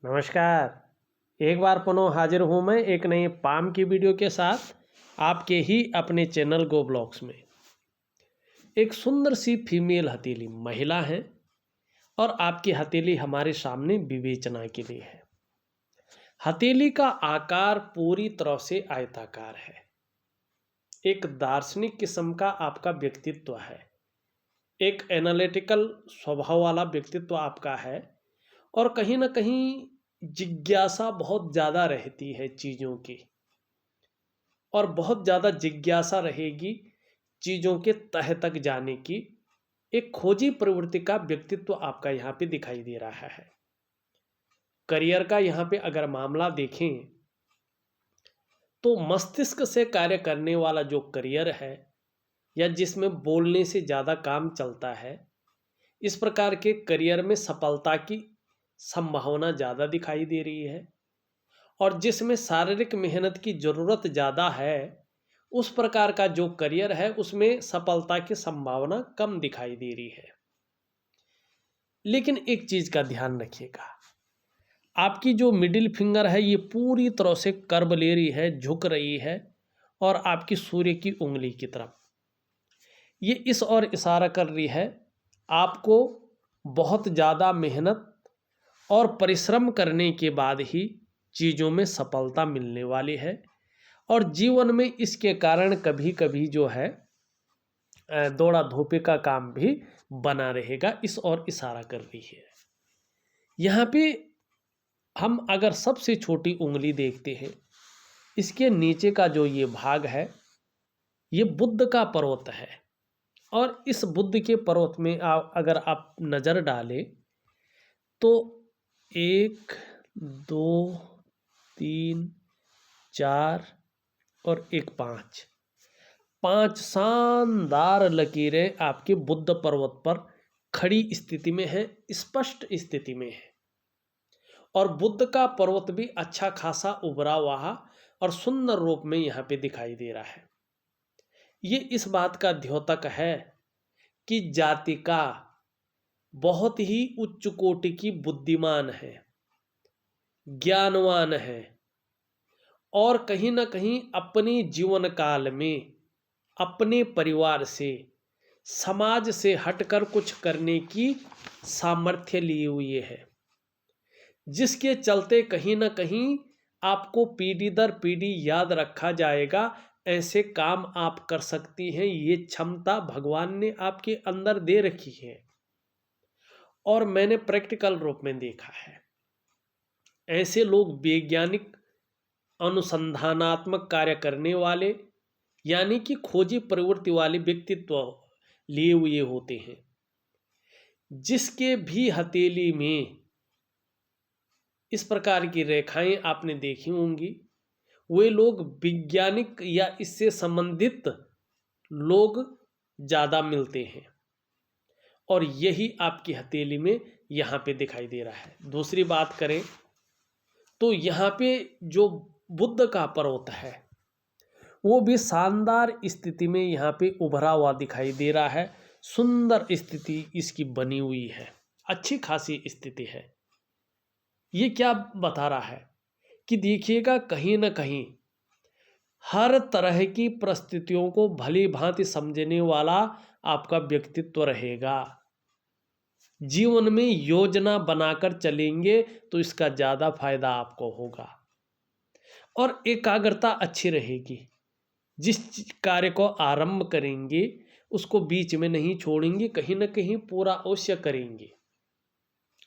नमस्कार। एक बार पुनः हाजिर हूँ मैं एक नई पाम की वीडियो के साथ आपके ही अपने चैनल गो ब्लॉग्स में। एक सुंदर सी फीमेल हथेली महिला है और आपकी हथेली हमारे सामने विवेचना के लिए है। हथेली का आकार पूरी तरह से आयताकार है। एक दार्शनिक किस्म का आपका व्यक्तित्व है। एक एनालिटिकल स्वभाव वाला व्यक्तित्व आपका है और कहीं ना कहीं जिज्ञासा बहुत ज़्यादा रहती है चीज़ों की, और बहुत ज़्यादा जिज्ञासा रहेगी चीज़ों के तह तक जाने की। एक खोजी प्रवृत्ति का व्यक्तित्व आपका यहाँ पे दिखाई दे रहा है। करियर का यहाँ पे अगर मामला देखें तो मस्तिष्क से कार्य करने वाला जो करियर है या जिसमें बोलने से ज़्यादा काम चलता है, इस प्रकार के करियर में सफलता की संभावना ज़्यादा दिखाई दे रही है। और जिसमें शारीरिक मेहनत की ज़रूरत ज़्यादा है, उस प्रकार का जो करियर है उसमें सफलता की संभावना कम दिखाई दे रही है। लेकिन एक चीज़ का ध्यान रखिएगा, आपकी जो मिडिल फिंगर है ये पूरी तरह से कर्व ले रही है, झुक रही है और आपकी सूर्य की उंगली की तरफ ये इस ओर इशारा कर रही है आपको बहुत ज़्यादा मेहनत और परिश्रम करने के बाद ही चीज़ों में सफलता मिलने वाली है। और जीवन में इसके कारण कभी कभी जो है दौड़ा धोपे का काम भी बना रहेगा, इस ओर इशारा कर रही है। यहाँ पे हम अगर सबसे छोटी उंगली देखते हैं, इसके नीचे का जो ये भाग है ये बुद्ध का पर्वत है। और इस बुद्ध के पर्वत में अगर आप नज़र डालें तो 1 2 3 4 और एक 5 शानदार लकीरें आपके बुद्ध पर्वत पर खड़ी स्थिति में है, स्पष्ट स्थिति में है। और बुद्ध का पर्वत भी अच्छा खासा उभरा हुआ और सुंदर रूप में यहाँ पे दिखाई दे रहा है। ये इस बात का द्योतक है कि जातिका बहुत ही उच्च कोटि की बुद्धिमान है, ज्ञानवान है और कहीं ना कहीं अपने जीवन काल में अपने परिवार से, समाज से हटकर कुछ करने की सामर्थ्य लिए हुए है, जिसके चलते कहीं ना कहीं आपको पीढ़ी दर पीढ़ी याद रखा जाएगा। ऐसे काम आप कर सकती हैं, ये क्षमता भगवान ने आपके अंदर दे रखी है। और मैंने प्रैक्टिकल रूप में देखा है ऐसे लोग वैज्ञानिक अनुसंधानात्मक कार्य करने वाले यानी कि खोजी प्रवृत्ति वाले व्यक्तित्व लिए हुए होते हैं, जिसके भी हथेली में इस प्रकार की रेखाएं आपने देखी होंगी। वे लोग वैज्ञानिक या इससे संबंधित लोग ज़्यादा मिलते हैं और यही आपकी हथेली में यहाँ पे दिखाई दे रहा है। दूसरी बात करें तो यहाँ पे जो बुद्ध का पर्वत है वो भी शानदार स्थिति में यहाँ पे उभरा हुआ दिखाई दे रहा है। सुंदर स्थिति इसकी बनी हुई है, अच्छी खासी स्थिति है। ये क्या बता रहा है कि देखिएगा कहीं ना कहीं हर तरह की परिस्थितियों को भली भांति समझने वाला आपका व्यक्तित्व रहेगा। जीवन में योजना बनाकर चलेंगे तो इसका ज़्यादा फायदा आपको होगा और एकाग्रता अच्छी रहेगी। जिस कार्य को आरंभ करेंगे उसको बीच में नहीं छोड़ेंगे, कहीं ना कहीं पूरा अवश्य करेंगे।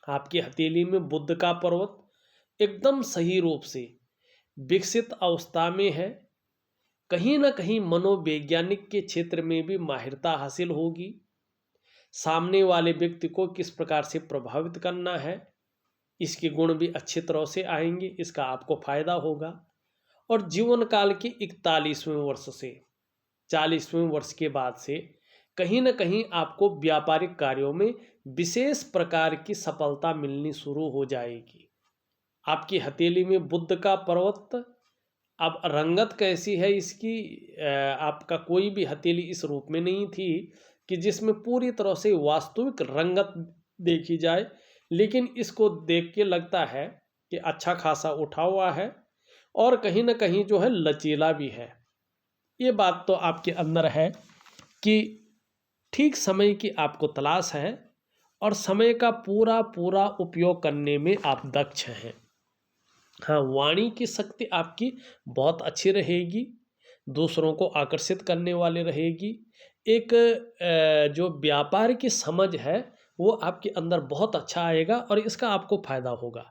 आपकी हथेली में बुद्ध का पर्वत एकदम सही रूप से विकसित अवस्था में है। कहीं ना कहीं मनोवैज्ञानिक के क्षेत्र में भी माहिरता हासिल होगी। सामने वाले व्यक्ति को किस प्रकार से प्रभावित करना है इसके गुण भी अच्छी तरह से आएंगे, इसका आपको फायदा होगा। और जीवन काल के 41वें वर्ष से 40वें वर्ष के बाद से कहीं ना कहीं आपको व्यापारिक कार्यों में विशेष प्रकार की सफलता मिलनी शुरू हो जाएगी। आपकी हथेली में बुद्ध का पर्वत, अब रंगत कैसी है इसकी, आपका कोई भी हथेली इस रूप में नहीं थी कि जिसमें पूरी तरह से वास्तविक रंगत देखी जाए, लेकिन इसको देख के लगता है कि अच्छा खासा उठा हुआ है और कहीं ना कहीं जो है लचीला भी है। ये बात तो आपके अंदर है कि ठीक समय की आपको तलाश है और समय का पूरा पूरा उपयोग करने में आप दक्ष हैं। हाँ, वाणी की शक्ति आपकी बहुत अच्छी रहेगी, दूसरों को आकर्षित करने वाली रहेगी। एक जो व्यापार की समझ है वो आपके अंदर बहुत अच्छा आएगा और इसका आपको फायदा होगा।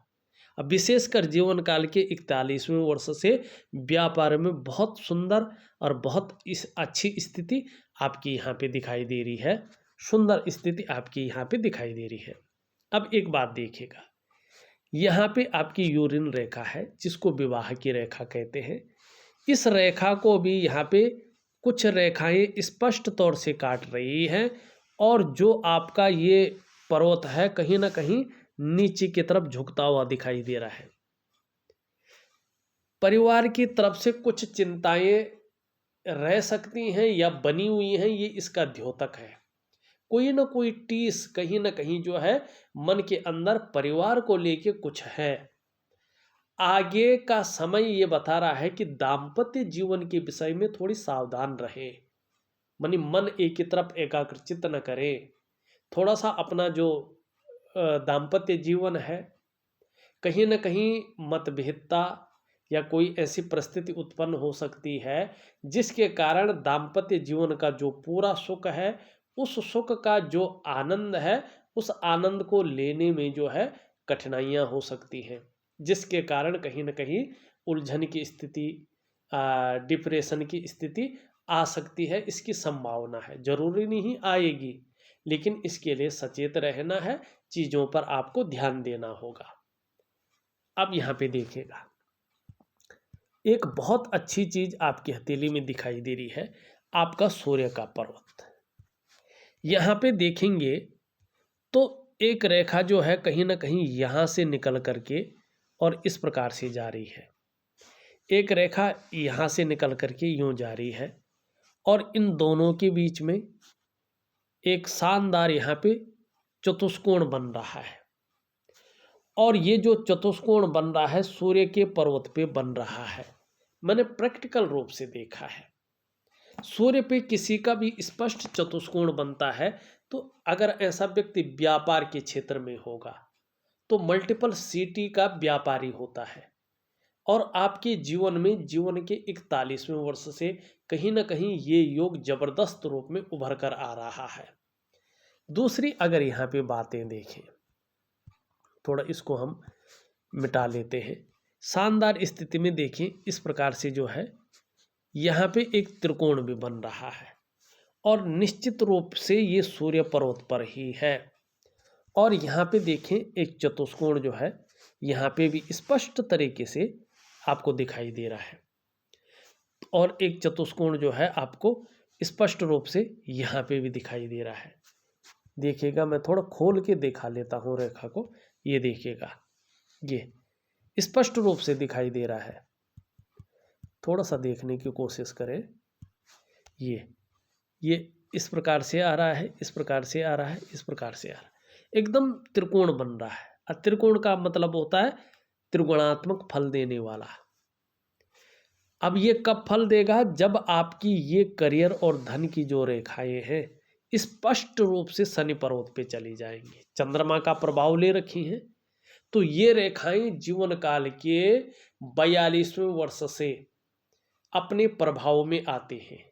अब विशेषकर जीवन काल के 41वें वर्ष से व्यापार में बहुत सुंदर और बहुत अच्छी स्थिति आपकी यहाँ पे दिखाई दे रही है, सुंदर स्थिति आपकी यहाँ पे दिखाई दे रही है। अब एक बात देखिएगा, यहाँ पे आपकी यूरिन रेखा है जिसको विवाह की रेखा कहते हैं। इस रेखा को भी यहाँ पे कुछ रेखाएं स्पष्ट तौर से काट रही हैं और जो आपका ये पर्वत है कहीं ना कहीं नीचे की तरफ झुकता हुआ दिखाई दे रहा है। परिवार की तरफ से कुछ चिंताएं रह सकती हैं या बनी हुई हैं, ये इसका द्योतक है। कोई ना कोई टीस कहीं ना कहीं जो है मन के अंदर परिवार को लेके कुछ है। आगे का समय ये बता रहा है कि दाम्पत्य जीवन के विषय में थोड़ी सावधान रहे, मानी मन एक ही तरफ एकाग्रचित न करें। थोड़ा सा अपना जो दाम्पत्य जीवन है कहीं ना कहीं मतभेदता या कोई ऐसी परिस्थिति उत्पन्न हो सकती है जिसके कारण दाम्पत्य जीवन का जो पूरा सुख है, उस सुख का जो आनंद है, उस आनंद को लेने में जो है कठिनाइयां हो सकती हैं, जिसके कारण कहीं ना कहीं उलझन की स्थिति, डिप्रेशन की स्थिति आ सकती है। इसकी संभावना है, जरूरी नहीं आएगी, लेकिन इसके लिए सचेत रहना है, चीज़ों पर आपको ध्यान देना होगा। अब यहाँ पे देखिएगा, एक बहुत अच्छी चीज आपकी हथेली में दिखाई दे रही है, आपका सूर्य का पर्वत। यहाँ पे देखेंगे तो एक रेखा जो है कहीं ना कहीं यहाँ से निकल करके और इस प्रकार से जा रही है, एक रेखा यहाँ से निकल करके यूं जा रही है और इन दोनों के बीच में एक शानदार यहाँ पे चतुष्कोण बन रहा है। और ये जो चतुष्कोण बन रहा है सूर्य के पर्वत पे बन रहा है। मैंने प्रैक्टिकल रूप से देखा है, सूर्य पे किसी का भी स्पष्ट चतुष्कोण बनता है तो अगर ऐसा व्यक्ति व्यापार के क्षेत्र में होगा तो मल्टीपल सिटी का व्यापारी होता है और आपके जीवन में जीवन के 41वें वर्ष से कहीं ना कहीं ये योग जबरदस्त रूप में उभर कर आ रहा है। दूसरी अगर यहाँ पे बातें देखें, थोड़ा इसको हम मिटा लेते हैं। शानदार स्थिति में देखें इस प्रकार से जो है यहाँ पे एक त्रिकोण भी बन रहा है और निश्चित रूप से ये सूर्य पर्वत पर ही है। और यहाँ पे देखें एक चतुष्कोण जो है यहाँ पे भी स्पष्ट तरीके से आपको दिखाई दे रहा है और एक चतुष्कोण जो है आपको स्पष्ट रूप से यहाँ पे भी दिखाई दे रहा है। देखिएगा, मैं थोड़ा खोल के दिखा लेता हूँ रेखा को, ये देखिएगा ये स्पष्ट रूप से दिखाई दे रहा है। थोड़ा सा देखने की कोशिश करें, ये इस प्रकार से आ रहा है, इस प्रकार से आ रहा है, इस प्रकार से आ रहा है, एकदम त्रिकोण बन रहा है। और त्रिकोण का मतलब होता है त्रिगुणात्मक फल देने वाला। अब ये कब फल देगा? जब आपकी ये करियर और धन की जो रेखाएं हैं स्पष्ट रूप से शनि पर्वत पे चली जाएंगी, चंद्रमा का प्रभाव ले रखी हैं, तो ये रेखाएं जीवन काल के 42वें वर्ष से अपने प्रभाव में आते हैं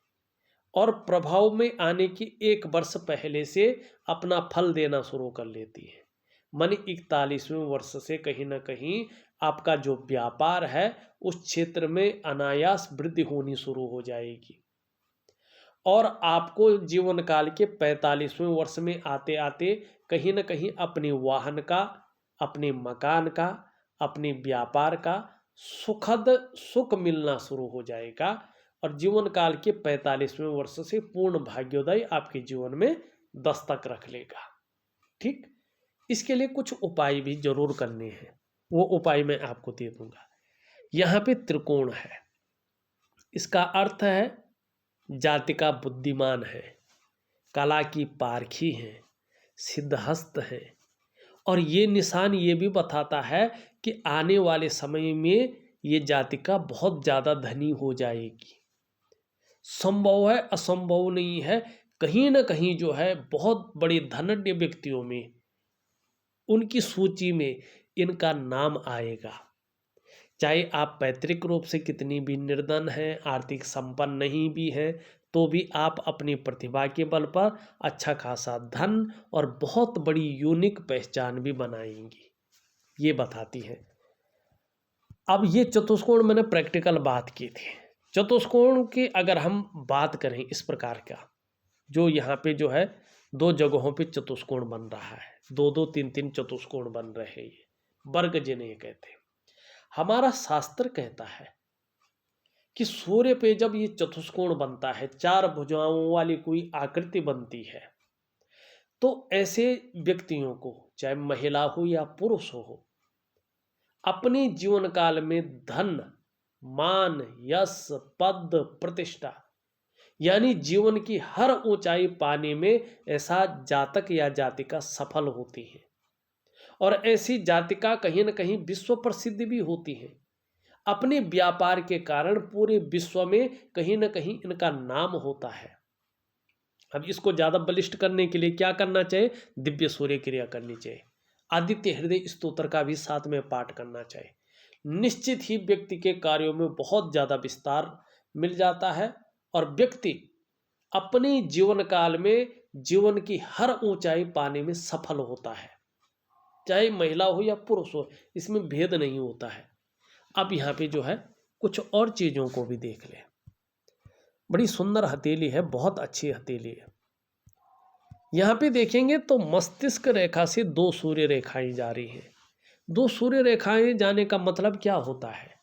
और प्रभाव में आने की 1 वर्ष पहले से अपना फल देना शुरू कर लेती है। मानी 41वें वर्ष से कहीं ना कहीं आपका जो व्यापार है उस क्षेत्र में अनायास वृद्धि होनी शुरू हो जाएगी और आपको जीवन काल के 45वें वर्ष में आते आते कहीं ना कहीं अपने वाहन का, अपने मकान का, अपने व्यापार का सुखद सुख मिलना शुरू हो जाएगा और जीवन काल के 45वें वर्ष से पूर्ण भाग्योदय आपके जीवन में दस्तक रख लेगा। ठीक, इसके लिए कुछ उपाय भी जरूर करने हैं, वो उपाय मैं आपको दे दूंगा। यहाँ पे त्रिकोण है, इसका अर्थ है जातिका बुद्धिमान है, कला की पारखी है, सिद्धहस्त है और ये निशान ये भी बताता है कि आने वाले समय में ये जातिका बहुत ज़्यादा धनी हो जाएगी। संभव है, असंभव नहीं है, कहीं ना कहीं जो है बहुत बड़े धनाढ्य व्यक्तियों में, उनकी सूची में इनका नाम आएगा। चाहे आप पैतृक रूप से कितनी भी निर्धन हैं, आर्थिक संपन्न नहीं भी हैं, तो भी आप अपनी प्रतिभा के बल पर अच्छा खासा धन और बहुत बड़ी यूनिक पहचान भी बनाएंगी, ये बताती है। अब ये चतुष्कोण मैंने प्रैक्टिकल बात की थी। चतुष्कोण की अगर हम बात करें इस प्रकार का, जो यहाँ पे जो है दो जगहों पे चतुष्कोण बन रहा है, दो दो तीन तीन चतुष्कोण बन रहे हैं, ये वर्ग जिन्हें कहते हैं। हमारा शास्त्र कहता है कि सूर्य पे जब ये चतुष्कोण बनता है, चार भुजाओं वाली कोई आकृति बनती है, तो ऐसे व्यक्तियों को, चाहे महिला हो या पुरुष हो, अपने जीवन काल में धन, मान, यश, पद, प्रतिष्ठा यानी जीवन की हर ऊंचाई पाने में ऐसा जातक या जातिका सफल होती है। और ऐसी जातिका कहीं न कहीं विश्व प्रसिद्ध भी होती है। अपने व्यापार के कारण पूरे विश्व में कहीं न कहीं इनका नाम होता है। अब इसको ज़्यादा बलिष्ठ करने के लिए क्या करना चाहिए? दिव्य सूर्य क्रिया करनी चाहिए। आदित्य हृदय स्तोत्र का भी साथ में पाठ करना चाहिए। निश्चित ही व्यक्ति के कार्यों में बहुत ज़्यादा विस्तार मिल जाता है और व्यक्ति अपने जीवन काल में जीवन की हर ऊंचाई पाने में सफल होता है, चाहे महिला हो या पुरुष हो, इसमें भेद नहीं होता है। अब यहाँ पे जो है कुछ और चीज़ों को भी देख लें। बड़ी सुंदर हथेली है, बहुत अच्छी हथेली है। यहाँ पे देखेंगे तो मस्तिष्क रेखा से दो सूर्य रेखाएं जा रही हैं। दो सूर्य रेखाएं जाने का मतलब क्या होता है?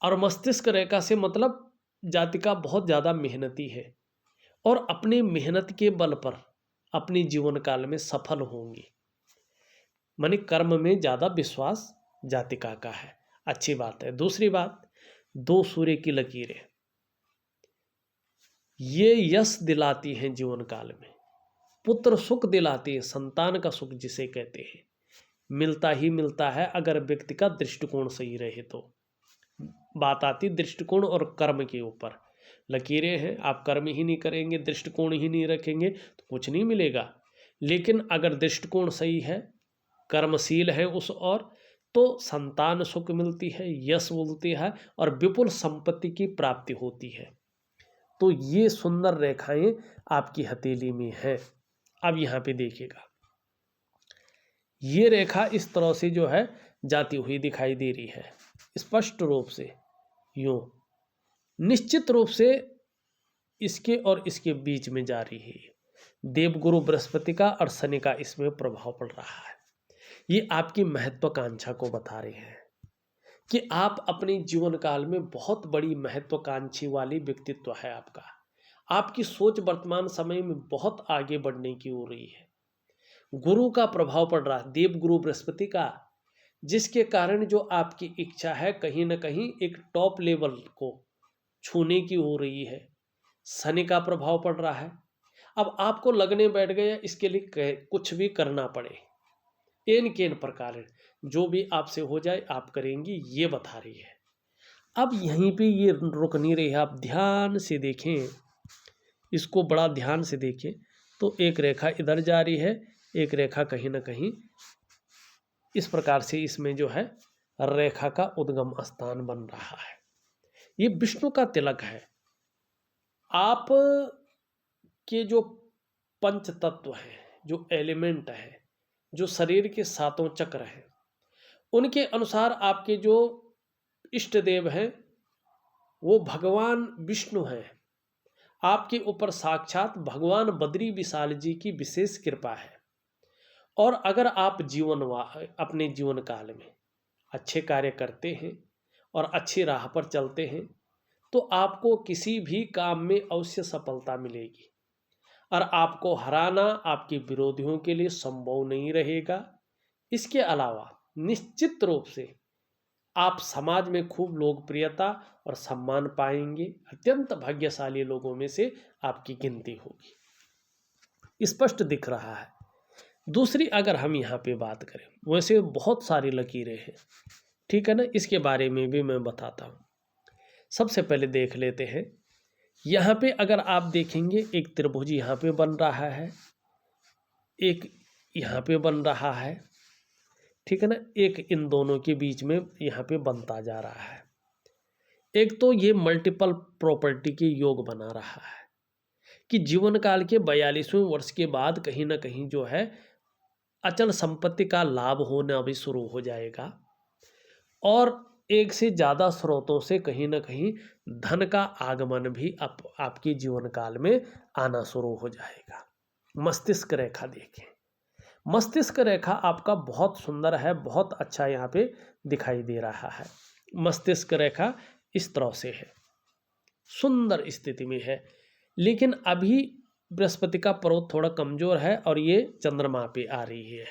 और मस्तिष्क रेखा से मतलब जातिका बहुत ज़्यादा मेहनती है और अपनी मेहनत के बल पर अपने जीवन काल में सफल होंगी। माने कर्म में ज़्यादा विश्वास जातिका का है, अच्छी बात है। दूसरी बात, दो सूर्य की लकीरें ये यश दिलाती हैं जीवन काल में, पुत्र सुख दिलाती है, संतान का सुख जिसे कहते हैं, मिलता ही मिलता है अगर व्यक्ति का दृष्टिकोण सही रहे तो। बात आती दृष्टिकोण और कर्म के ऊपर। लकीरें हैं, आप कर्म ही नहीं करेंगे, दृष्टिकोण ही नहीं रखेंगे तो कुछ नहीं मिलेगा। लेकिन अगर दृष्टिकोण सही है, कर्मशील है उस और, तो संतान सुख मिलती है, यश मिलती है और विपुल संपत्ति की प्राप्ति होती है। तो ये सुंदर रेखाएं आपकी हथेली में है। अब यहाँ पे देखिएगा, ये रेखा इस तरह से जो है जाती हुई दिखाई दे रही है, स्पष्ट रूप से यूं, निश्चित रूप से इसके और इसके बीच में जा रही है। देवगुरु बृहस्पति का और शनि का इसमें प्रभाव पड़ रहा है। ये आपकी महत्वाकांक्षा को बता रहे हैं कि आप अपने जीवन काल में बहुत बड़ी महत्वाकांक्षी वाली व्यक्तित्व है आपका। आपकी सोच वर्तमान समय में बहुत आगे बढ़ने की हो रही है। गुरु का प्रभाव पड़ रहा है, देव गुरु बृहस्पति का, जिसके कारण जो आपकी इच्छा है कहीं ना कहीं एक टॉप लेवल को छूने की हो रही है। शनि का प्रभाव पड़ रहा है। अब आपको लगने बैठ गया इसके लिए कुछ भी करना पड़े, एन केन प्रकार जो भी आपसे हो जाए आप करेंगी, ये बता रही है। अब यहीं पे ये रुक नहीं रही है, आप ध्यान से देखें इसको, बड़ा ध्यान से देखें तो एक रेखा इधर जा रही है, एक रेखा कहीं ना कहीं इस प्रकार से इसमें जो है रेखा का उद्गम स्थान बन रहा है। ये विष्णु का तिलक है। आप के जो पंच तत्व हैं, जो एलिमेंट है, जो शरीर के सातों चक्र हैं, उनके अनुसार आपके जो इष्ट देव हैं वो भगवान विष्णु हैं। आपके ऊपर साक्षात भगवान बद्री विशाल जी की विशेष कृपा है। और अगर आप अपने जीवन काल में अच्छे कार्य करते हैं और अच्छी राह पर चलते हैं तो आपको किसी भी काम में अवश्य सफलता मिलेगी और आपको हराना आपके विरोधियों के लिए संभव नहीं रहेगा। इसके अलावा निश्चित रूप से आप समाज में खूब लोकप्रियता और सम्मान पाएंगे। अत्यंत भाग्यशाली लोगों में से आपकी गिनती होगी, स्पष्ट दिख रहा है। दूसरी अगर हम यहाँ पे बात करें, वैसे बहुत सारी लकीरें हैं, ठीक है ना, इसके बारे में भी मैं बताता हूँ। सबसे पहले देख लेते हैं, यहाँ पे अगर आप देखेंगे एक त्रिभुज यहाँ पे बन रहा है, एक यहाँ पे बन रहा है, ठीक है ना, एक इन दोनों के बीच में यहाँ पे बनता जा रहा है। एक तो ये मल्टीपल प्रॉपर्टी के योग बना रहा है कि जीवन काल के 42वें वर्ष के बाद कहीं ना कहीं जो है अचल संपत्ति का लाभ होना भी शुरू हो जाएगा और एक से ज़्यादा स्रोतों से कहीं ना कहीं धन का आगमन भी आपके जीवन काल में आना शुरू हो जाएगा। मस्तिष्क रेखा देखें, मस्तिष्क रेखा आपका बहुत सुंदर है, बहुत अच्छा यहाँ पे दिखाई दे रहा है। मस्तिष्क रेखा इस तरह से है, सुंदर स्थिति में है, लेकिन अभी बृहस्पति का पर्वत थोड़ा कमजोर है और ये चंद्रमा पे आ रही है,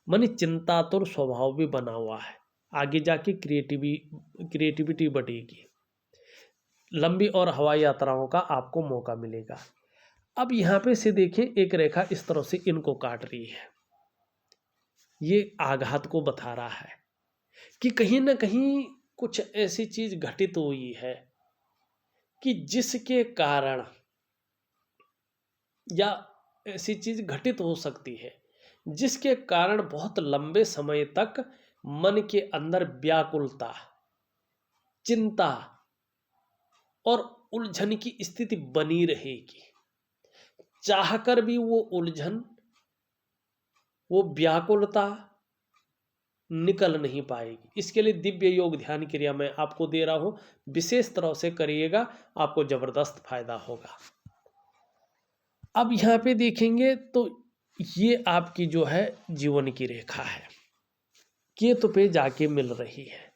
मानी चिंतातुर स्वभाव भी बना हुआ है। आगे जाके क्रिएटिविटी बढ़ेगी, लंबी और हवाई यात्राओं का आपको मौका मिलेगा। अब यहाँ पे से देखें, एक रेखा इस तरह से इनको काट रही है, ये आघात को बता रहा है कि कहीं ना कहीं कुछ ऐसी चीज घटित हुई है कि जिसके कारण, या ऐसी चीज घटित हो सकती है जिसके कारण बहुत लंबे समय तक मन के अंदर व्याकुलता, चिंता और उलझन की स्थिति बनी रहेगी। चाहकर भी वो उलझन, वो व्याकुलता निकल नहीं पाएगी। इसके लिए दिव्य योग ध्यान क्रिया मैं आपको दे रहा हूं, विशेष तरह से करिएगा, आपको जबरदस्त फायदा होगा। अब यहाँ पे देखेंगे तो ये आपकी जो है जीवन की रेखा है, केतु पे जाके मिल रही है।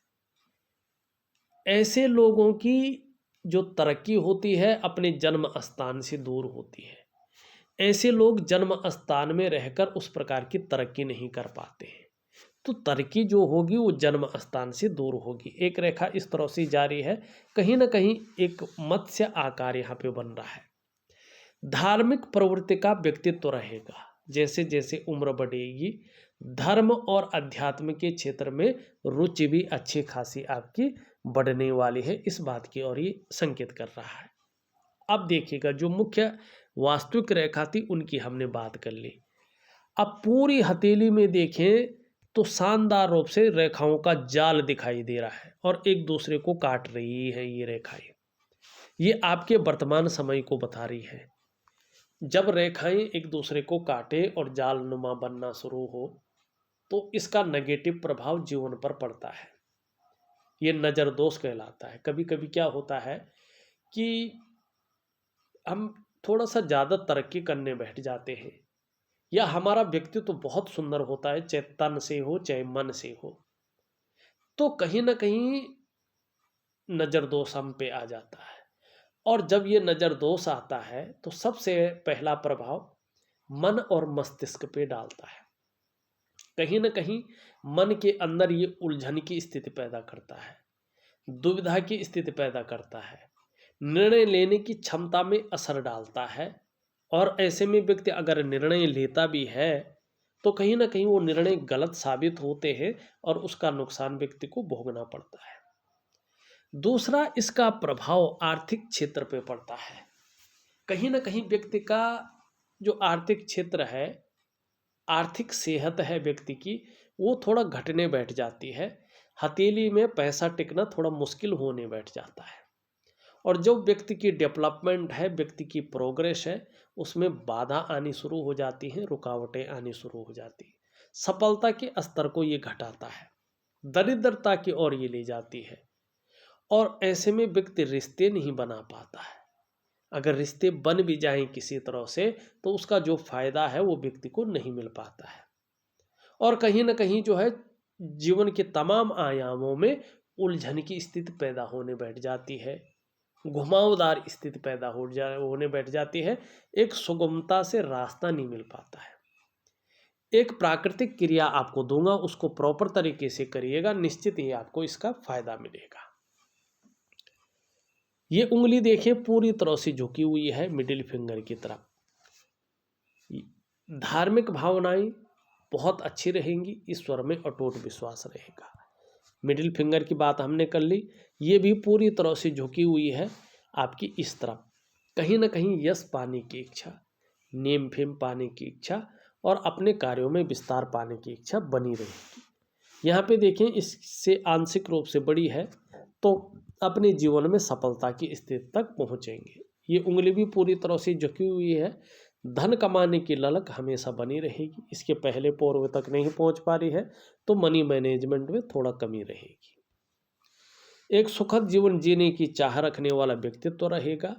ऐसे लोगों की जो तरक्की होती है अपने जन्म स्थान से दूर होती है। ऐसे लोग जन्म स्थान में रहकर उस प्रकार की तरक्की नहीं कर पाते हैं, तो तरक्की जो होगी वो जन्म स्थान से दूर होगी। एक रेखा इस तरह से जारी है, कहीं ना कहीं एक मत्स्य आकार यहाँ पे बन रहा है। धार्मिक प्रवृत्ति का व्यक्तित्व रहेगा, जैसे जैसे उम्र बढ़ेगी धर्म और अध्यात्म के क्षेत्र में रुचि भी अच्छी खासी आपकी बढ़ने वाली है, इस बात की ओर ये संकेत कर रहा है। अब देखिएगा, जो मुख्य वास्तविक रेखा थी उनकी हमने बात कर ली। अब पूरी हथेली में देखें तो शानदार रूप से रेखाओं का जाल दिखाई दे रहा है और एक दूसरे को काट रही है ये रेखाएं। ये आपके वर्तमान समय को बता रही है। जब रेखाएं एक दूसरे को काटे और जाल नुमा बनना शुरू हो तो इसका नेगेटिव प्रभाव जीवन पर पड़ता है, ये नज़र दोष कहलाता है। कभी कभी क्या होता है कि हम थोड़ा सा ज़्यादा तरक्की करने बैठ जाते हैं, या हमारा व्यक्तित्व तो बहुत सुंदर होता है, चाहे तन से हो चाहे मन से हो, तो कहीं ना कहीं नज़र दोष हम पे आ जाता है। और जब ये नज़र दोष आता है तो सबसे पहला प्रभाव मन और मस्तिष्क पे डालता है। कहीं ना कहीं मन के अंदर ये उलझन की स्थिति पैदा करता है, दुविधा की स्थिति पैदा करता है, निर्णय लेने की क्षमता में असर डालता है। और ऐसे में व्यक्ति अगर निर्णय लेता भी है तो कहीं ना कहीं वो निर्णय गलत साबित होते हैं और उसका नुकसान व्यक्ति को भोगना पड़ता है। दूसरा, इसका प्रभाव आर्थिक क्षेत्र पे पड़ता है। कहीं ना कहीं व्यक्ति का जो आर्थिक क्षेत्र है, आर्थिक सेहत है व्यक्ति की, वो थोड़ा घटने बैठ जाती है। हथेली में पैसा टिकना थोड़ा मुश्किल होने बैठ जाता है और जो व्यक्ति की डेवलपमेंट है, व्यक्ति की प्रोग्रेस है, उसमें बाधा आनी शुरू हो जाती हैं, रुकावटें आनी शुरू हो जाती हैं। सफलता के स्तर को ये घटाता है, दरिद्रता की ओर ये ले जाती है और ऐसे में व्यक्ति रिश्ते नहीं बना पाता है। अगर रिश्ते बन भी जाएं किसी तरह से तो उसका जो फायदा है वो व्यक्ति को नहीं मिल पाता है और कहीं ना कहीं जो है जीवन के तमाम आयामों में उलझन की स्थिति पैदा होने बैठ जाती है, घुमावदार स्थिति पैदा होने बैठ जाती है। एक सुगमता से रास्ता नहीं मिल पाता है। एक प्राकृतिक क्रिया आपको दूंगा, उसको प्रॉपर तरीके से करिएगा, निश्चित ही आपको इसका फायदा मिलेगा। ये उंगली देखिए पूरी तरह से झुकी हुई है मिडिल फिंगर की तरफ। धार्मिक भावनाएं, बहुत अच्छी रहेंगी, ईश्वर में अटूट विश्वास रहेगा। मिडिल फिंगर की बात हमने कर ली, ये भी पूरी तरह से झुकी हुई है आपकी इस तरफ। कहीं ना कहीं यश पाने की इच्छा, नेम फेम पाने की इच्छा और अपने कार्यों में विस्तार पाने की इच्छा बनी रहेगी। यहाँ पे देखें, इससे आंशिक रूप से बड़ी है तो अपने जीवन में सफलता की स्थिति तक पहुँचेंगे। ये उंगली भी पूरी तरह से झुकी हुई है, धन कमाने की ललक हमेशा बनी रहेगी। इसके पहले पूर्व तक नहीं पहुंच पा रही है तो मनी मैनेजमेंट में थोड़ा कमी रहेगी। एक सुखद जीवन जीने की चाह रखने वाला व्यक्तित्व रहेगा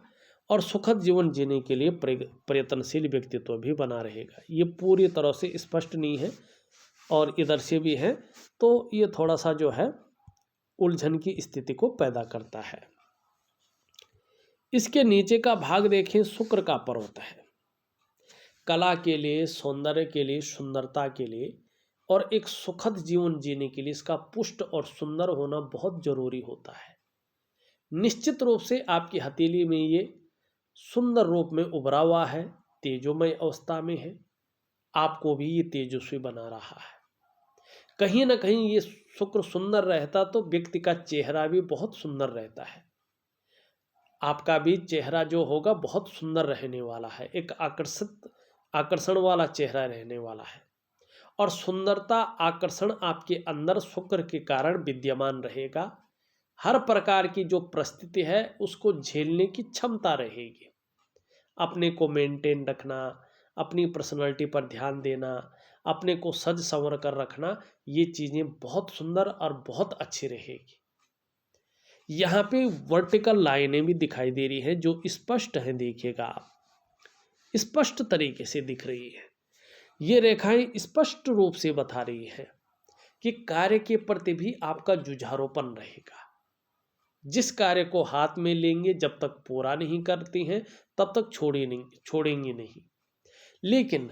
और सुखद जीवन जीने के लिए प्रयत्नशील व्यक्तित्व भी बना रहेगा। ये पूरी तरह से स्पष्ट नहीं है और इधर से भी है, तो ये थोड़ा सा जो है उलझन की स्थिति को पैदा करता है। इसके नीचे का भाग देखें, शुक्र का पर्वत है। कला के लिए, सौंदर्य के लिए, सुंदरता के लिए और एक सुखद जीवन जीने के लिए इसका पुष्ट और सुंदर होना बहुत जरूरी होता है। निश्चित रूप से आपकी हथेली में ये सुंदर रूप में उभरा हुआ है, तेजोमय अवस्था में है, आपको भी ये तेजस्वी बना रहा है। कहीं ना कहीं ये शुक्र सुंदर रहता तो व्यक्ति का चेहरा भी बहुत सुंदर रहता है। आपका भी चेहरा जो होगा बहुत सुंदर रहने वाला है, एक आकर्षण वाला चेहरा रहने वाला है। और सुंदरता, आकर्षण आपके अंदर शुक्र के कारण विद्यमान रहेगा। हर प्रकार की जो परिस्थिति है उसको झेलने की क्षमता रहेगी। अपने को मेंटेन रखना, अपनी पर्सनालिटी पर ध्यान देना, अपने को सज संवर कर रखना, ये चीज़ें बहुत सुंदर और बहुत अच्छी रहेगी। यहाँ पे वर्टिकल लाइनें भी दिखाई दे रही हैं जो स्पष्ट हैं, देखिएगा आप, स्पष्ट तरीके से दिख रही है। ये रेखाएं स्पष्ट रूप से बता रही है कि कार्य के प्रति भी आपका जुझारूपन रहेगा। जिस कार्य को हाथ में लेंगे जब तक पूरा नहीं करती हैं तब तक छोड़ेंगे नहीं। लेकिन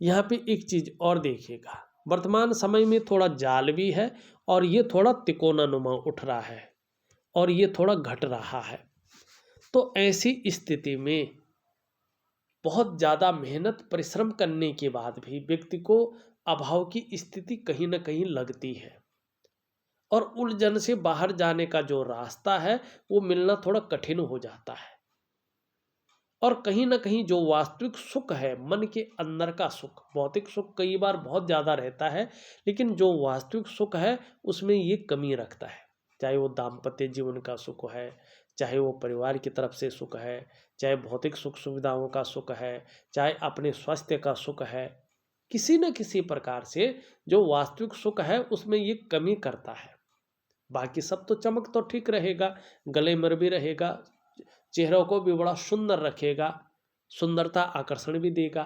यहाँ पे एक चीज और देखिएगा, वर्तमान समय में थोड़ा जाल भी है और ये थोड़ा तिकोना नुमा उठ रहा है और ये थोड़ा घट रहा है। तो ऐसी स्थिति में बहुत ज़्यादा मेहनत परिश्रम करने के बाद भी व्यक्ति को अभाव की स्थिति कहीं ना कहीं लगती है और उलझन से बाहर जाने का जो रास्ता है वो मिलना थोड़ा कठिन हो जाता है। और कहीं ना कहीं जो वास्तविक सुख है, मन के अंदर का सुख, भौतिक सुख कई बार बहुत ज़्यादा रहता है, लेकिन जो वास्तविक सुख है उसमें ये कमी रखता है। चाहे वो दाम्पत्य जीवन का सुख है, चाहे वो परिवार की तरफ से सुख है, चाहे भौतिक सुख सुविधाओं का सुख है, चाहे अपने स्वास्थ्य का सुख है, किसी न किसी प्रकार से जो वास्तविक सुख है उसमें ये कमी करता है। बाकी सब तो चमक तो ठीक रहेगा, गले में भी रहेगा, चेहरों को भी बड़ा सुंदर रखेगा, सुंदरता आकर्षण भी देगा,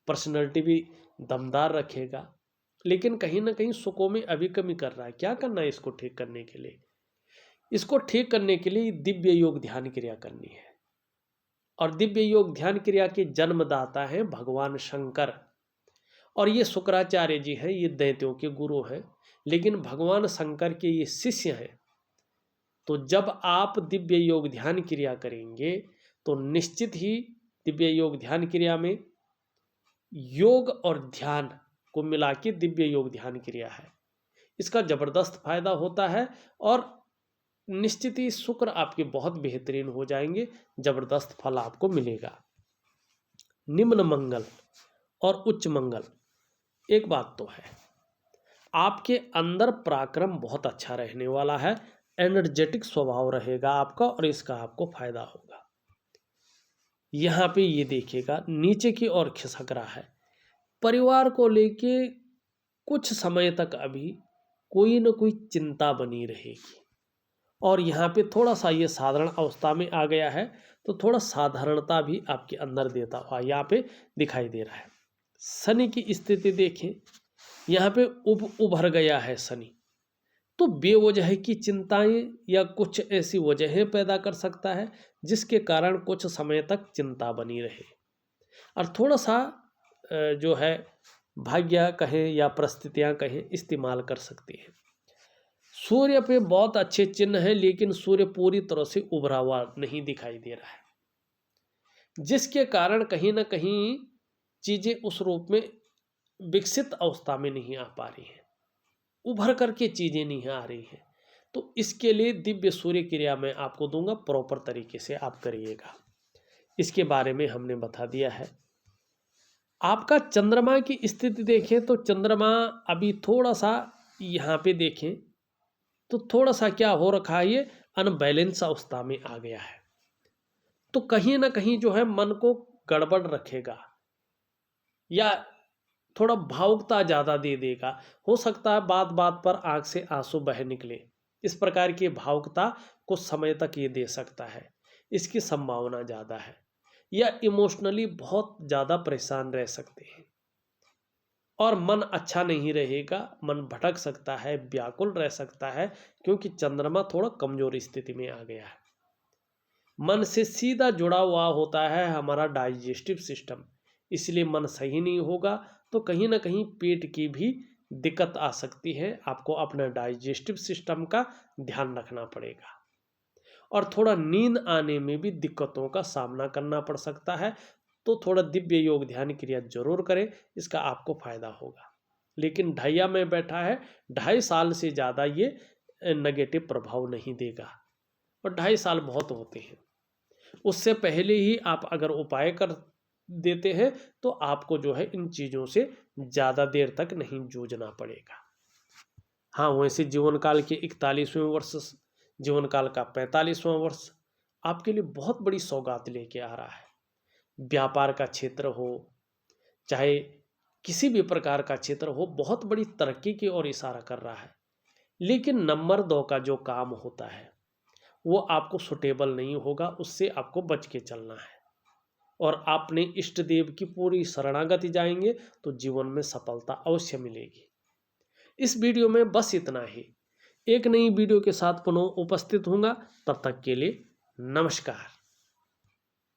पर्सनैलिटी भी दमदार रखेगा, लेकिन कहीं ना कहीं सुखों में अभी कमी कर रहा है। क्या करना है इसको ठीक करने के लिए? इसको ठीक करने के लिए दिव्य योग ध्यान क्रिया करनी है। और दिव्य योग ध्यान क्रिया के जन्मदाता हैं भगवान शंकर, और ये शुक्राचार्य जी हैं, ये दैत्यों के गुरु हैं, लेकिन भगवान शंकर के ये शिष्य हैं। तो जब आप दिव्य योग ध्यान क्रिया करेंगे तो निश्चित ही दिव्य योग ध्यान क्रिया में योग और ध्यान को मिला के दिव्य योग ध्यान क्रिया है, इसका जबरदस्त फायदा होता है और निश्चित ही शुक्र आपके बहुत बेहतरीन हो जाएंगे, जबरदस्त फल आपको मिलेगा। निम्न मंगल और उच्च मंगल, एक बात तो है, आपके अंदर पराक्रम बहुत अच्छा रहने वाला है, एनर्जेटिक स्वभाव रहेगा आपका और इसका आपको फायदा होगा। यहाँ पे ये देखिएगा नीचे की ओर खिसक रहा है, परिवार को लेके कुछ समय तक अभी कोई न कोई चिंता बनी रहेगी और यहाँ पे थोड़ा सा ये साधारण अवस्था में आ गया है, तो थोड़ा साधारणता भी आपके अंदर देता हुआ यहाँ पे दिखाई दे रहा है। शनि की स्थिति देखें, यहाँ पे उभर गया है शनि, तो बेवजह की चिंताएं या कुछ ऐसी वजहें पैदा कर सकता है जिसके कारण कुछ समय तक चिंता बनी रहे और थोड़ा सा जो है भाग्य कहें या परिस्थितियां कहें इस्तेमाल कर सकती हैं। सूर्य पे बहुत अच्छे चिन्ह हैं, लेकिन सूर्य पूरी तरह से उभरा हुआ नहीं दिखाई दे रहा है, जिसके कारण कहीं ना कहीं चीजें उस रूप में विकसित अवस्था में नहीं आ पा रही हैं, उभर करके चीज़ें नहीं आ रही हैं, तो इसके लिए दिव्य सूर्य क्रिया मैं आपको दूंगा, प्रॉपर तरीके से आप करिएगा। इसके बारे में हमने बता दिया है। आपका चंद्रमा की स्थिति देखें तो चंद्रमा अभी थोड़ा सा यहाँ पे देखें तो थोड़ा सा क्या हो रखा है, ये अनबैलेंस अवस्था में आ गया है। तो कहीं ना कहीं जो है मन को गड़बड़ रखेगा या थोड़ा भावुकता ज़्यादा दे देगा। हो सकता है बात बात पर आंख से आंसू बह निकले, इस प्रकार की भावुकता कुछ समय तक ये दे सकता है, इसकी संभावना ज़्यादा है। या इमोशनली बहुत ज़्यादा परेशान रह सकते हैं और मन अच्छा नहीं रहेगा, मन भटक सकता है, व्याकुल रह सकता है, क्योंकि चंद्रमा थोड़ा कमजोर स्थिति में आ गया है। मन से सीधा जुड़ा हुआ होता है हमारा डाइजेस्टिव सिस्टम, इसलिए मन सही नहीं होगा तो कहीं ना कहीं पेट की भी दिक्कत आ सकती है। आपको अपना डाइजेस्टिव सिस्टम का ध्यान रखना पड़ेगा और थोड़ा नींद आने में भी दिक्कतों का सामना करना पड़ सकता है। तो थोड़ा दिव्य योग ध्यान क्रिया जरूर करें, इसका आपको फायदा होगा। लेकिन ढैया में बैठा है, 2.5 साल से ज़्यादा ये नेगेटिव प्रभाव नहीं देगा, और 2.5 साल बहुत होते हैं। उससे पहले ही आप अगर उपाय कर देते हैं तो आपको जो है इन चीज़ों से ज़्यादा देर तक नहीं जूझना पड़ेगा। हाँ, वैसे जीवन काल के 41वें वर्ष, जीवन काल का 45वां वर्ष आपके लिए बहुत बड़ी सौगात लेके आ रहा है। व्यापार का क्षेत्र हो, चाहे किसी भी प्रकार का क्षेत्र हो, बहुत बड़ी तरक्की की ओर इशारा कर रहा है। लेकिन नंबर 2 का जो काम होता है वो आपको सुटेबल नहीं होगा, उससे आपको बच के चलना है। और आपने इष्ट देव की पूरी शरणागति जाएंगे तो जीवन में सफलता अवश्य मिलेगी। इस वीडियो में बस इतना ही। एक नई वीडियो के साथ पुनः उपस्थित होऊंगा, तब तक के लिए नमस्कार।